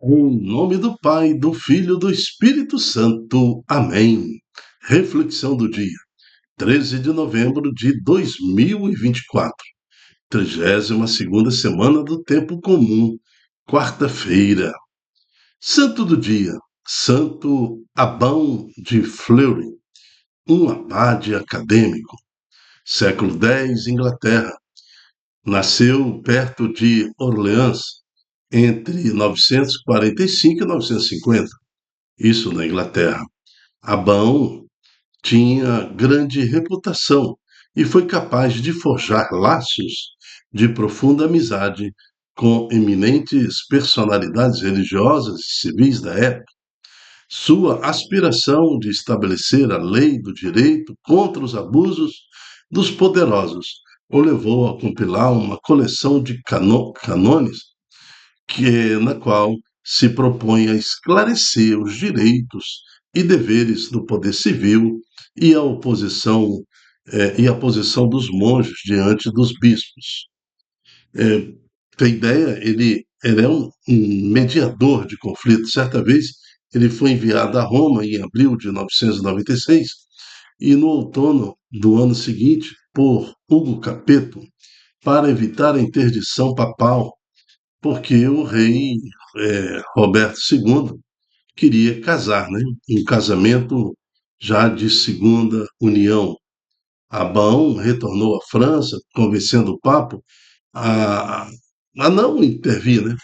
Em nome do Pai, do Filho e do Espírito Santo. Amém. Reflexão do dia, 13 de novembro de 2024, 32ª semana do Tempo Comum, quarta-feira. Santo do dia, Santo Abão de Fleury, um abade acadêmico, século X, Inglaterra. Nasceu perto de Orleans, entre 945 e 950. Isso na Inglaterra. Abão tinha grande reputação e foi capaz de forjar laços de profunda amizade com eminentes personalidades religiosas e civis da época. Sua aspiração de estabelecer a lei do direito contra os abusos dos poderosos o levou a compilar uma coleção de canones na qual se propõe a esclarecer os direitos e deveres do poder civil e a oposição e a posição dos monges diante dos bispos. Tem ideia, ele é um mediador de conflitos. Certa vez ele foi enviado a Roma em abril de 996 e no outono do ano seguinte por Hugo Capeto para evitar a interdição papal, porque o rei Roberto II queria casar, né? Um casamento já de segunda união. Abão retornou à França, convencendo o Papa a, a não intervir, né?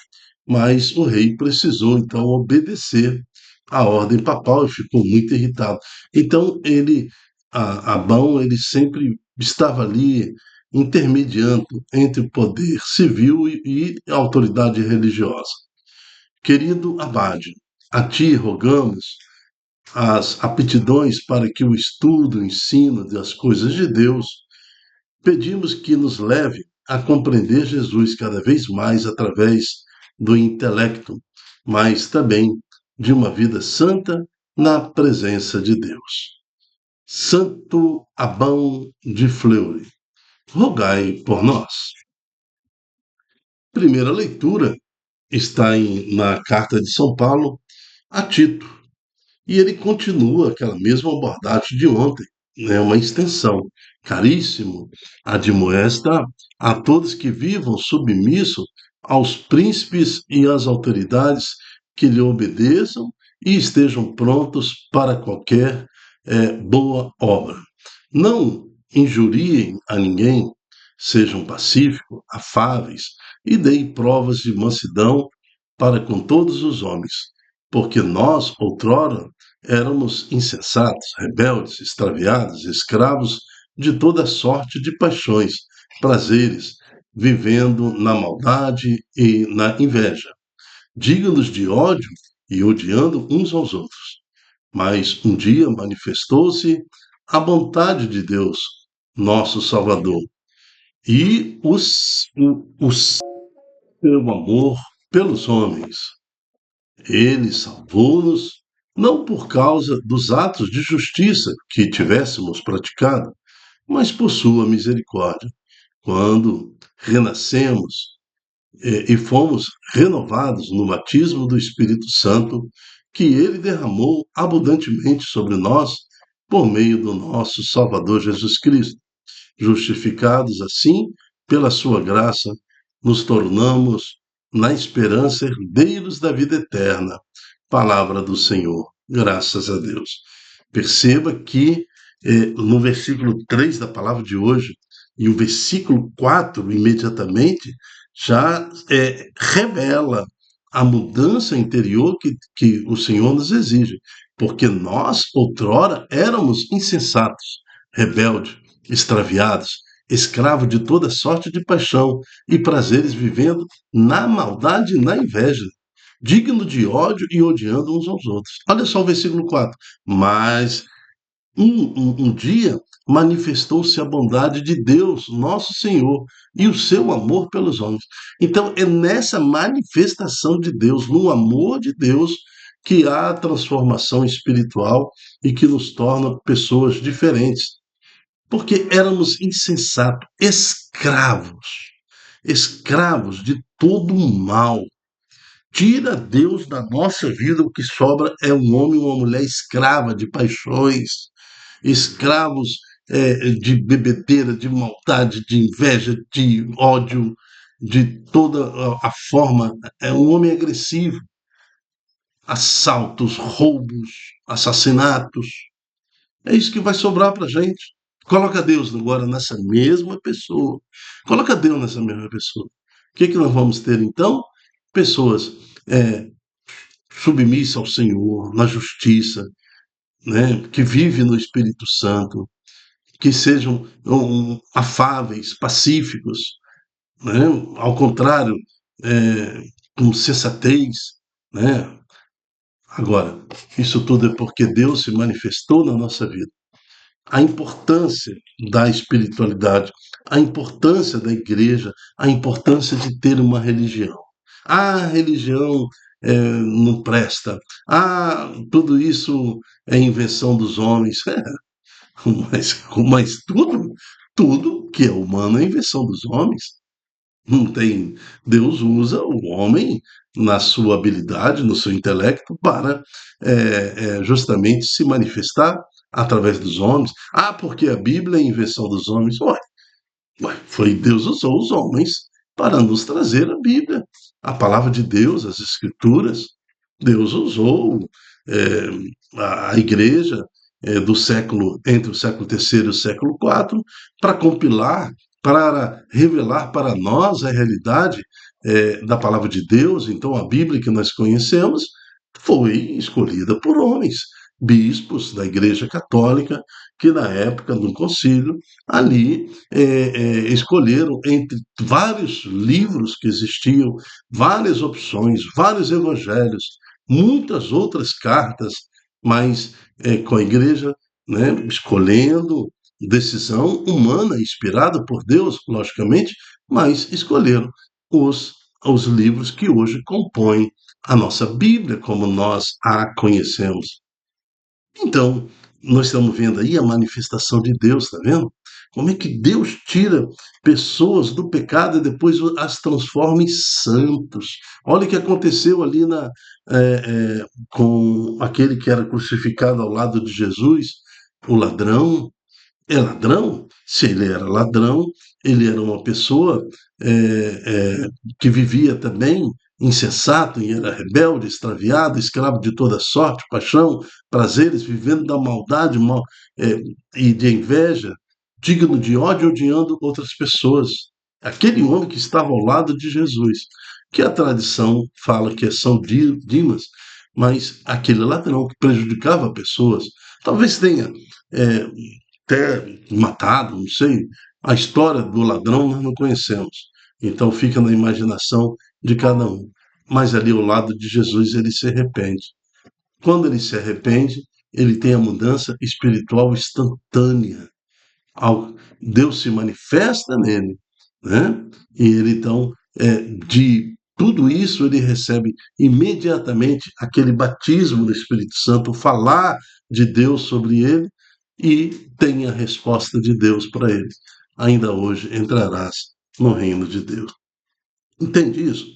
Mas o rei precisou então obedecer à ordem papal e ficou muito irritado. Então Abão, ele sempre estava ali intermediando entre o poder civil e a autoridade religiosa. Querido abade, a ti rogamos as aptidões para que o estudo, o ensino das coisas de Deus, pedimos que nos leve a compreender Jesus cada vez mais através do intelecto, mas também de uma vida santa na presença de Deus. Santo Abão de Fleury, rogai por nós. Primeira leitura está na carta de São Paulo a Tito. E ele continua aquela mesma abordagem de ontem, né? Uma extensão. Caríssimo, admoesta a todos que vivam submissos aos príncipes e às autoridades, que lhe obedeçam e estejam prontos para qualquer boa obra. Não injuriem a ninguém, sejam pacíficos, afáveis e deem provas de mansidão para com todos os homens, porque nós, outrora, éramos insensatos, rebeldes, extraviados, escravos de toda sorte de paixões, prazeres, vivendo na maldade e na inveja, dignos de ódio e odiando uns aos outros. Mas um dia manifestou-se a vontade de Deus, nosso Salvador, e o seu amor pelos homens. Ele salvou-nos não por causa dos atos de justiça que tivéssemos praticado, mas por sua misericórdia, quando renascemos e fomos renovados no batismo do Espírito Santo, que ele derramou abundantemente sobre nós por meio do nosso Salvador Jesus Cristo. Justificados assim pela sua graça, nos tornamos, na esperança, herdeiros da vida eterna. Palavra do Senhor. Graças a Deus. Perceba que no versículo 3 da palavra de hoje e o versículo 4 imediatamente já revela a mudança interior que o Senhor nos exige, porque nós, outrora, éramos insensatos, rebeldes, extraviados, escravos de toda sorte de paixão e prazeres, vivendo na maldade e na inveja, digno de ódio e odiando uns aos outros. Olha só o versículo 4. Mas um dia manifestou-se a bondade de Deus, nosso Senhor, e o seu amor pelos homens. Então, é nessa manifestação de Deus, no amor de Deus, que há a transformação espiritual e que nos torna pessoas diferentes. Porque éramos insensatos, escravos de todo o mal, tira Deus da nossa vida, o que sobra é um homem e uma mulher escrava de paixões, escravos de bebedeira, de maldade, de inveja, de ódio, de toda a forma. É um homem agressivo, assaltos, roubos, assassinatos. É isso que vai sobrar para a gente. Coloca Deus agora nessa mesma pessoa. Coloca Deus nessa mesma pessoa. O que nós vamos ter então? Pessoas é, submissas ao Senhor, na justiça, né? Que vivem no Espírito Santo, que sejam afáveis, pacíficos, né? Ao contrário, é, com sensatez, né? Agora, isso tudo é porque Deus se manifestou na nossa vida. A importância da espiritualidade, a importância da igreja, a importância de ter uma religião. A religião não presta. Tudo isso é invenção dos homens. Mas tudo que é humano é invenção dos homens. Não tem. Deus usa o homem na sua habilidade, no seu intelecto, para justamente se manifestar através dos homens. Porque a Bíblia é invenção dos homens. Foi Deus usou os homens para nos trazer a Bíblia, a palavra de Deus, as Escrituras. Deus usou a igreja do século entre o século terceiro e o século IV para compilar, para revelar para nós a realidade da palavra de Deus. Então, a Bíblia que nós conhecemos foi escolhida por homens, bispos da Igreja Católica, que na época do concílio ali escolheram entre vários livros que existiam, várias opções, vários evangelhos, muitas outras cartas, mas com a igreja, né, escolhendo decisão humana, inspirada por Deus, logicamente, mas escolheram os, os livros que hoje compõem a nossa Bíblia, como nós a conhecemos. Então, nós estamos vendo aí a manifestação de Deus, tá vendo? Como é que Deus tira pessoas do pecado e depois as transforma em santos. Olha o que aconteceu ali com aquele que era crucificado ao lado de Jesus, o ladrão. É ladrão? Se ele era ladrão, ele era uma pessoa é, que vivia também insensato e era rebelde, extraviado, escravo de toda sorte, paixão, prazeres, vivendo da maldade é, e de inveja, digno de ódio, odiando outras pessoas. Aquele homem que estava ao lado de Jesus, que a tradição fala que é São Dimas, mas aquele ladrão que prejudicava pessoas, talvez tenha é, até matado, não sei. A história do ladrão nós não conhecemos. Então fica na imaginação de cada um. Mas ali ao lado de Jesus ele se arrepende. Quando ele se arrepende, ele tem a mudança espiritual instantânea. Deus se manifesta nele, né? E ele então, de tudo isso, ele recebe imediatamente aquele batismo do Espírito Santo, falar de Deus sobre ele e tem a resposta de Deus para ele. Ainda hoje entrarás no reino de Deus. Entende isso?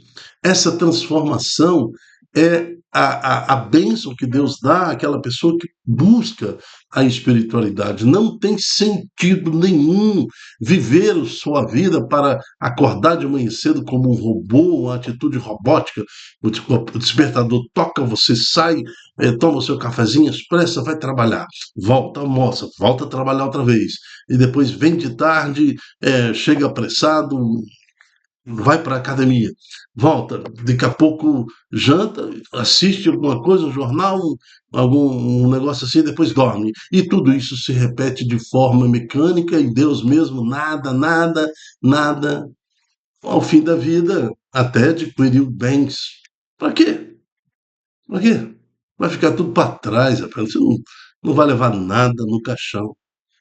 Essa transformação é a bênção que Deus dá àquela pessoa que busca a espiritualidade. Não tem sentido nenhum viver a sua vida para acordar de manhã cedo como um robô, uma atitude robótica. O despertador toca, você sai, toma o seu cafezinho, expressa, vai trabalhar. Volta, almoça, volta a trabalhar outra vez. E depois vem de tarde, chega apressado, vai para a academia, volta, daqui a pouco janta, assiste alguma coisa, um jornal, algum negócio assim, depois dorme. E tudo isso se repete de forma mecânica e Deus mesmo, nada, nada, nada. Ao fim da vida, até adquiriu bens. Para quê? Para quê? Vai ficar tudo para trás, rapaz. Você não vai levar nada no caixão.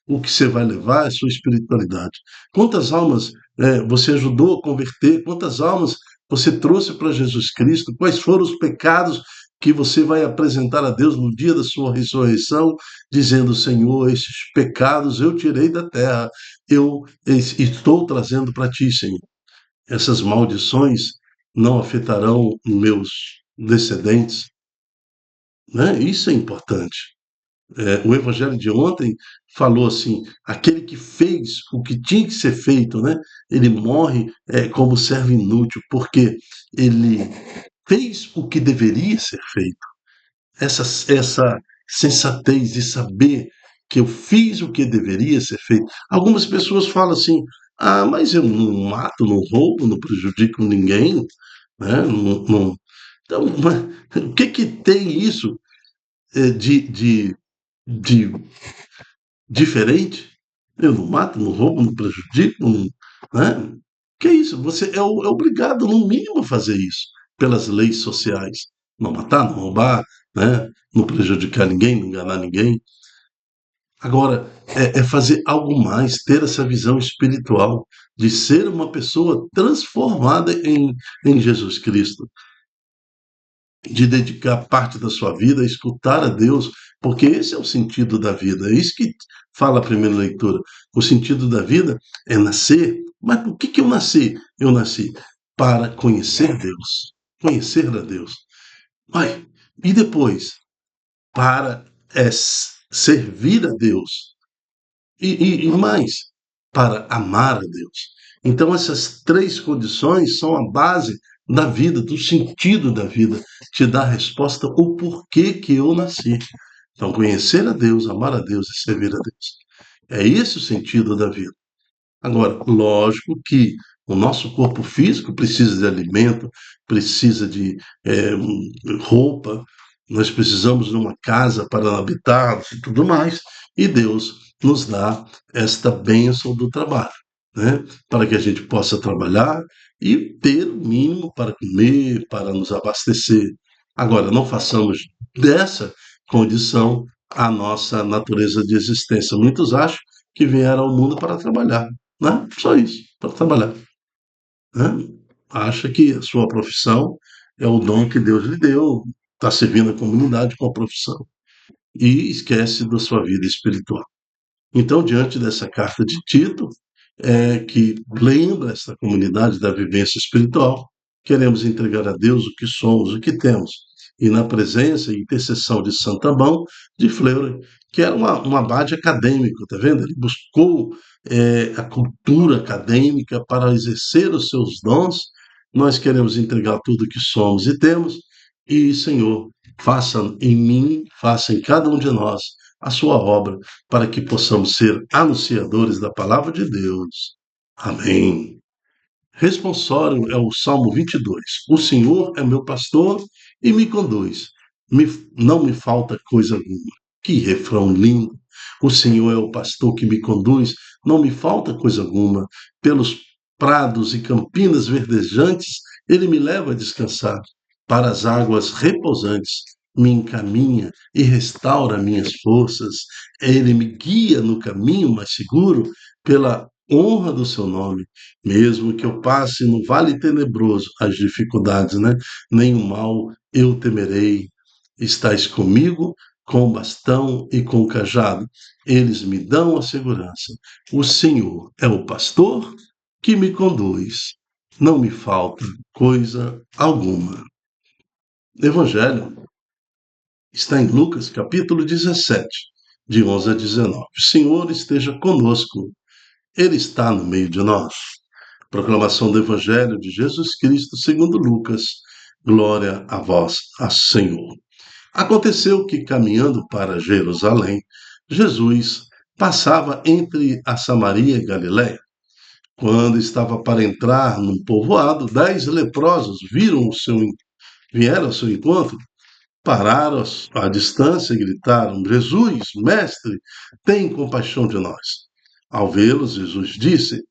O que você vai levar é sua espiritualidade. Quantas almas você ajudou a converter? Quantas almas você trouxe para Jesus Cristo? Quais foram os pecados que você vai apresentar a Deus no dia da sua ressurreição, dizendo: Senhor, esses pecados eu tirei da terra, eu estou trazendo para ti, Senhor. Essas maldições não afetarão meus descendentes, né? Isso é importante. O evangelho de ontem falou assim: aquele que fez o que tinha que ser feito, né? Ele morre como servo inútil, porque ele fez o que deveria ser feito. Essa sensatez de saber que eu fiz o que deveria ser feito. Algumas pessoas falam assim: ah, mas eu não mato, não roubo, não prejudico ninguém, né? Então, o que que tem isso de diferente? Eu não mato, não roubo, não prejudico, não, né? Que é isso? Você é obrigado, no mínimo, a fazer isso pelas leis sociais. Não matar, não roubar, né? Não prejudicar ninguém, não enganar ninguém. Agora, é fazer algo mais, ter essa visão espiritual de ser uma pessoa transformada em Jesus Cristo, de dedicar parte da sua vida a escutar a Deus, porque esse é o sentido da vida. É isso que fala a primeira leitura. O sentido da vida é nascer. Mas por que eu nasci? Eu nasci para conhecer Deus, conhecer a Deus. Ai, e depois, para servir a Deus. E mais, para amar a Deus. Então, essas três condições são a base da vida, do sentido da vida, te dá a resposta o porquê que eu nasci. Então, conhecer a Deus, amar a Deus e servir a Deus. É esse o sentido da vida. Agora, lógico que o nosso corpo físico precisa de alimento, precisa de roupa, nós precisamos de uma casa para habitar e tudo mais, e Deus nos dá esta bênção do trabalho, né? Para que a gente possa trabalhar e ter o mínimo para comer, para nos abastecer. Agora, não façamos dessa condição a nossa natureza de existência. Muitos acham que vieram ao mundo para trabalhar, né? Só isso, para trabalhar, né? Acha que a sua profissão é o dom que Deus lhe deu, está servindo a comunidade com a profissão e esquece da sua vida espiritual. Então, diante dessa carta de Tito, que lembra essa comunidade da vivência espiritual, queremos entregar a Deus o que somos, o que temos, e na presença e intercessão de Santa Mão de Fleury, que era um abade acadêmico, tá vendo? Ele buscou a cultura acadêmica para exercer os seus dons. Nós queremos entregar tudo o que somos e temos, e Senhor, faça em mim, faça em cada um de nós a sua obra, para que possamos ser anunciadores da palavra de Deus. Amém. Responsório é o Salmo 22. O Senhor é meu pastor e me conduz. Não me falta coisa alguma. Que refrão lindo. O Senhor é o pastor que me conduz, não me falta coisa alguma. Pelos prados e campinas verdejantes, ele me leva a descansar. Para as águas repousantes, me encaminha e restaura minhas forças. Ele me guia no caminho mais seguro pela honra do seu nome. Mesmo que eu passe no vale tenebroso, as dificuldades, né? Nenhum mal eu temerei. Estás comigo com bastão e com cajado. Eles me dão a segurança. O Senhor é o pastor que me conduz. Não me falta coisa alguma. Evangelho está em Lucas, capítulo 17, de 11 a 19. O Senhor esteja conosco. Ele está no meio de nós. Proclamação do Evangelho de Jesus Cristo segundo Lucas. Glória a vós, a Senhor. Aconteceu que, caminhando para Jerusalém, Jesus passava entre a Samaria e Galiléia. Quando estava para entrar num povoado, 10 leprosos vieram ao seu encontro, pararam à distância e gritaram: Jesus, mestre, tem compaixão de nós. Ao vê-los, Jesus disse: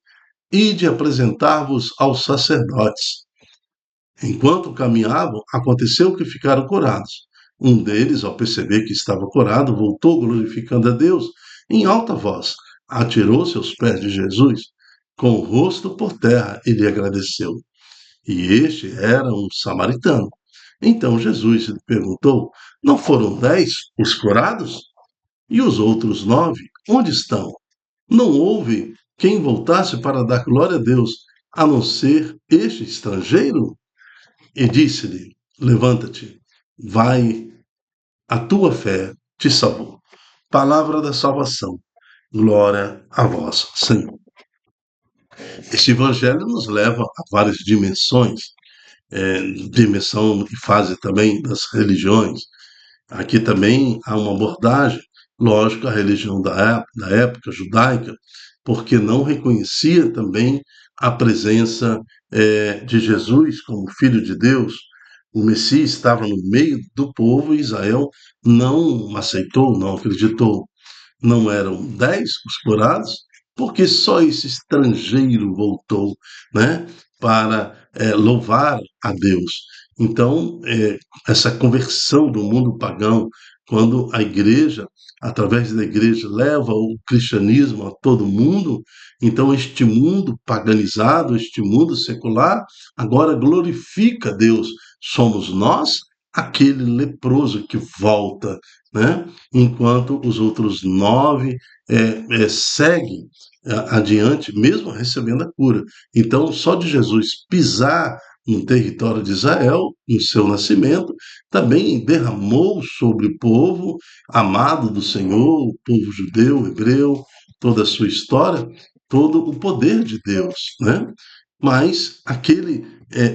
Ide apresentar-vos aos sacerdotes. Enquanto caminhavam, aconteceu que ficaram curados. Um deles, ao perceber que estava curado, voltou glorificando a Deus em alta voz, atirou-se aos pés de Jesus, com o rosto por terra, e lhe agradeceu. E este era um samaritano. Então Jesus lhe perguntou: Não foram 10 os curados? E os outros 9, onde estão? Não houve quem voltasse para dar glória a Deus, a não ser este estrangeiro? e disse-lhe: Levanta-te, vai, a tua fé te salvou. Palavra da salvação. Glória a vós, Senhor. Este evangelho nos leva a várias dimensões, dimensão e fase também das religiões. Aqui também há uma abordagem, lógico, a religião da época judaica, porque não reconhecia também a presença de Jesus como Filho de Deus. O Messias estava no meio do povo e Israel não aceitou, não acreditou. Não eram 10 os curados, porque só esse estrangeiro voltou, né, para louvar a Deus. Então, essa conversão do mundo pagão, quando a igreja, através da igreja, leva o cristianismo a todo mundo, então este mundo paganizado, este mundo secular, agora glorifica Deus. Somos nós aquele leproso que volta, né? Enquanto os outros 9 seguem adiante, mesmo recebendo a cura. Então, só de Jesus pisar no território de Israel, no seu nascimento, também derramou sobre o povo amado do Senhor, o povo judeu, hebreu, toda a sua história, todo o poder de Deus, né? Mas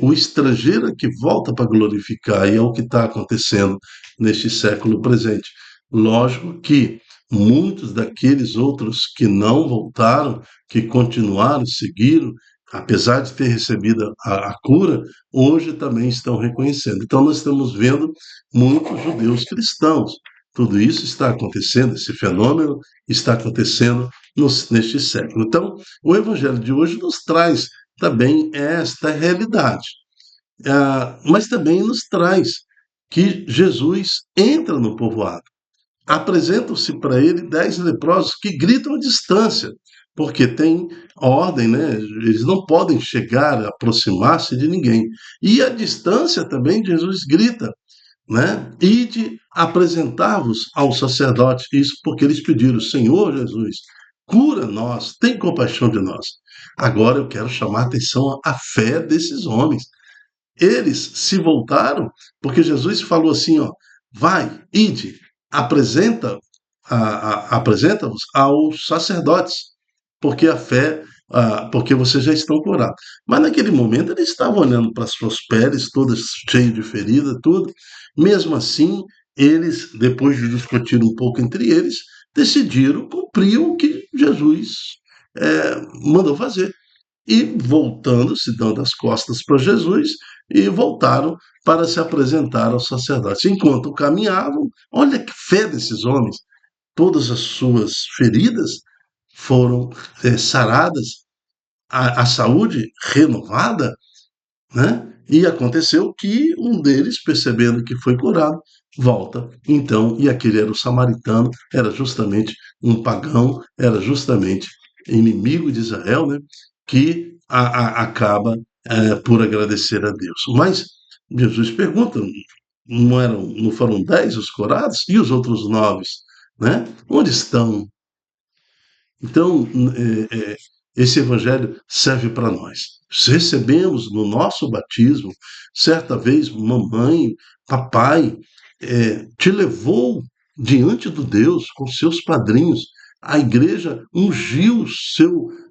o estrangeiro é que volta para glorificar, e é o que está acontecendo neste século presente. Lógico que muitos daqueles outros que não voltaram, que continuaram, seguiram, apesar de ter recebido a cura, hoje também estão reconhecendo. Então, nós estamos vendo muitos judeus cristãos. Tudo isso está acontecendo, esse fenômeno está acontecendo neste século. Então, o Evangelho de hoje nos traz também esta realidade. Mas também nos traz que Jesus entra no povoado. Apresentam-se para ele 10 leprosos que gritam à distância, porque tem ordem, né? Eles não podem chegar, aproximar-se de ninguém. E à distância também Jesus grita, né? Ide apresentar-vos ao sacerdote. Isso porque eles pediram: Senhor Jesus, cura nós, tem compaixão de nós. Agora eu quero chamar a atenção à fé desses homens. Eles se voltaram porque Jesus falou assim, ó, vai, ide, apresenta-vos aos sacerdotes, porque a fé, porque vocês já estão curados. Mas naquele momento eles estavam olhando para as suas peles, todas cheias de ferida, tudo. Mesmo assim, eles, depois de discutir um pouco entre eles, decidiram cumprir o que Jesus mandou fazer e voltando, se dando as costas para Jesus, e voltaram para se apresentar aos sacerdotes. Enquanto caminhavam, olha que fé desses homens, todas as suas feridas foram saradas, a saúde renovada, né? E aconteceu que um deles, percebendo que foi curado, volta. Então, e aquele era o samaritano, era justamente um pagão, era justamente inimigo de Israel, né? Que acaba por agradecer a Deus. Mas Jesus pergunta: não foram 10 os curados? E os outros 9, né? Onde estão? Então, esse evangelho serve para nós. Recebemos no nosso batismo, certa vez, mamãe, papai, te levou diante do Deus com seus padrinhos. A igreja ungiu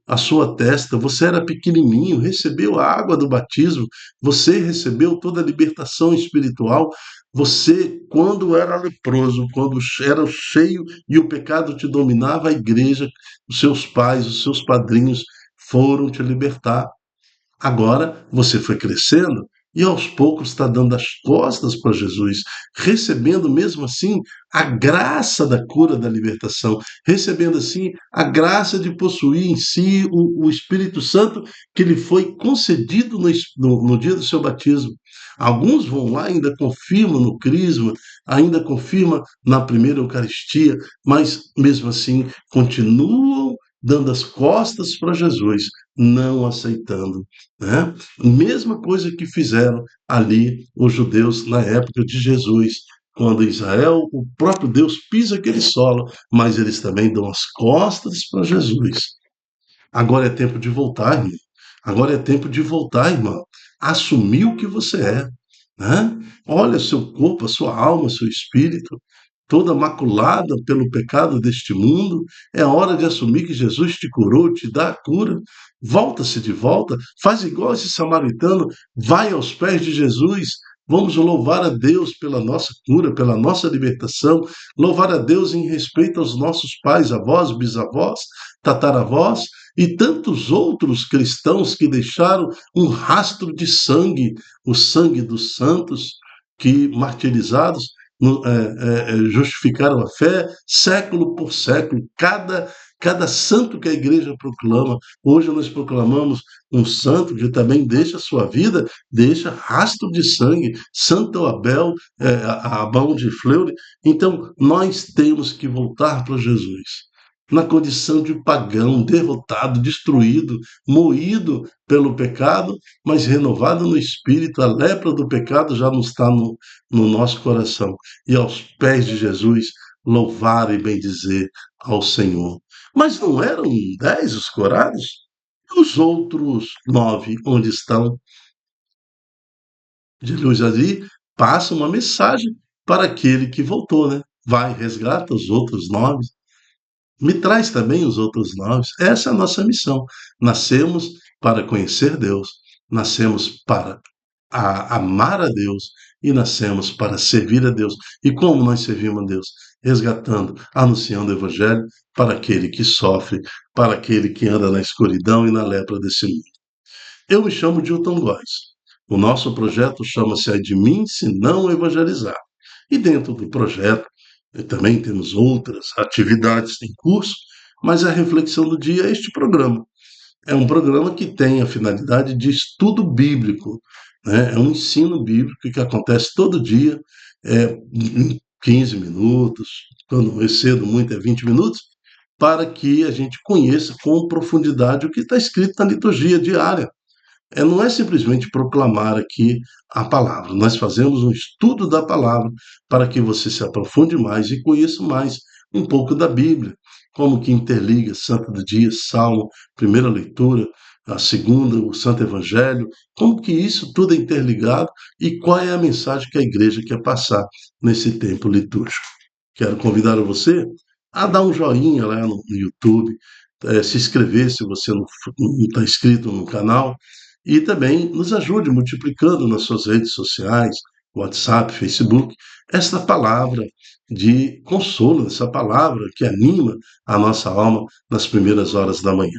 a sua testa. Você era pequenininho, recebeu a água do batismo, você recebeu toda a libertação espiritual. Você, quando era leproso, quando era cheio e o pecado te dominava, a igreja, os seus pais, os seus padrinhos foram te libertar. Agora você foi crescendo e aos poucos está dando as costas para Jesus, recebendo mesmo assim a graça da cura, da libertação, recebendo assim a graça de possuir em si o Espírito Santo que lhe foi concedido no dia do seu batismo. Alguns vão lá, ainda confirmam no crisma, ainda confirmam na primeira Eucaristia, mas mesmo assim continuam dando as costas para Jesus, não aceitando, né? Mesma coisa que fizeram ali os judeus na época de Jesus, quando Israel, o próprio Deus pisa aquele solo, mas eles também dão as costas para Jesus. Agora é tempo de voltar, irmão. Agora é tempo de voltar, irmão. Assumir o que você é. né? Olha seu corpo, a sua alma, seu espírito, toda maculada pelo pecado deste mundo. É hora de assumir que Jesus te curou, te dá a cura. Volta-se de volta, faz igual esse samaritano, vai aos pés de Jesus. Vamos louvar a Deus pela nossa cura, pela nossa libertação, louvar a Deus em respeito aos nossos pais, avós, bisavós, tataravós e tantos outros cristãos que deixaram um rastro de sangue, o sangue dos santos que martirizados justificaram a fé século por século. Cada santo que a igreja proclama, hoje nós proclamamos um santo que também deixa a sua vida, deixa rastro de sangue, Santo Abel, Abão de Fleury. Então, nós temos que voltar para Jesus na condição de pagão, derrotado, destruído, moído pelo pecado, mas renovado no espírito. A lepra do pecado já não está no nosso coração. E aos pés de Jesus, louvar e bendizer ao Senhor. Mas não eram 10 os curados? E os outros 9, onde estão? Jesus ali passa uma mensagem para aquele que voltou, né? Vai, resgata os outros 9. Me traz também os outros 9. Essa é a nossa missão. Nascemos para conhecer Deus, nascemos para amar a Deus e nascemos para servir a Deus. E como nós servimos a Deus? Resgatando, anunciando o Evangelho para aquele que sofre, para aquele que anda na escuridão e na lepra desse mundo. Eu me chamo Dilton Góes. O nosso projeto chama-se Ai de Mim Se Não Evangelizar. E dentro do projeto também temos outras atividades em curso, mas a reflexão do dia é este programa. É um programa que tem a finalidade de estudo bíblico, né? É um ensino bíblico que acontece todo dia, em 15 minutos, quando eu excedo muito é 20 minutos, para que a gente conheça com profundidade o que está escrito na liturgia diária. Não é simplesmente proclamar aqui a palavra, nós fazemos um estudo da palavra para que você se aprofunde mais e conheça mais um pouco da Bíblia, como que interliga Santo do Dia, Salmo, primeira leitura, a segunda, o Santo Evangelho, como que isso tudo é interligado e qual é a mensagem que a igreja quer passar nesse tempo litúrgico. Quero convidar você a dar um joinha lá no YouTube, se inscrever se você não está inscrito no canal, e também nos ajude multiplicando nas suas redes sociais, WhatsApp, Facebook, esta palavra de consolo, essa palavra que anima a nossa alma nas primeiras horas da manhã.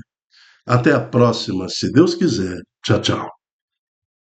Até a próxima, se Deus quiser. Tchau, tchau.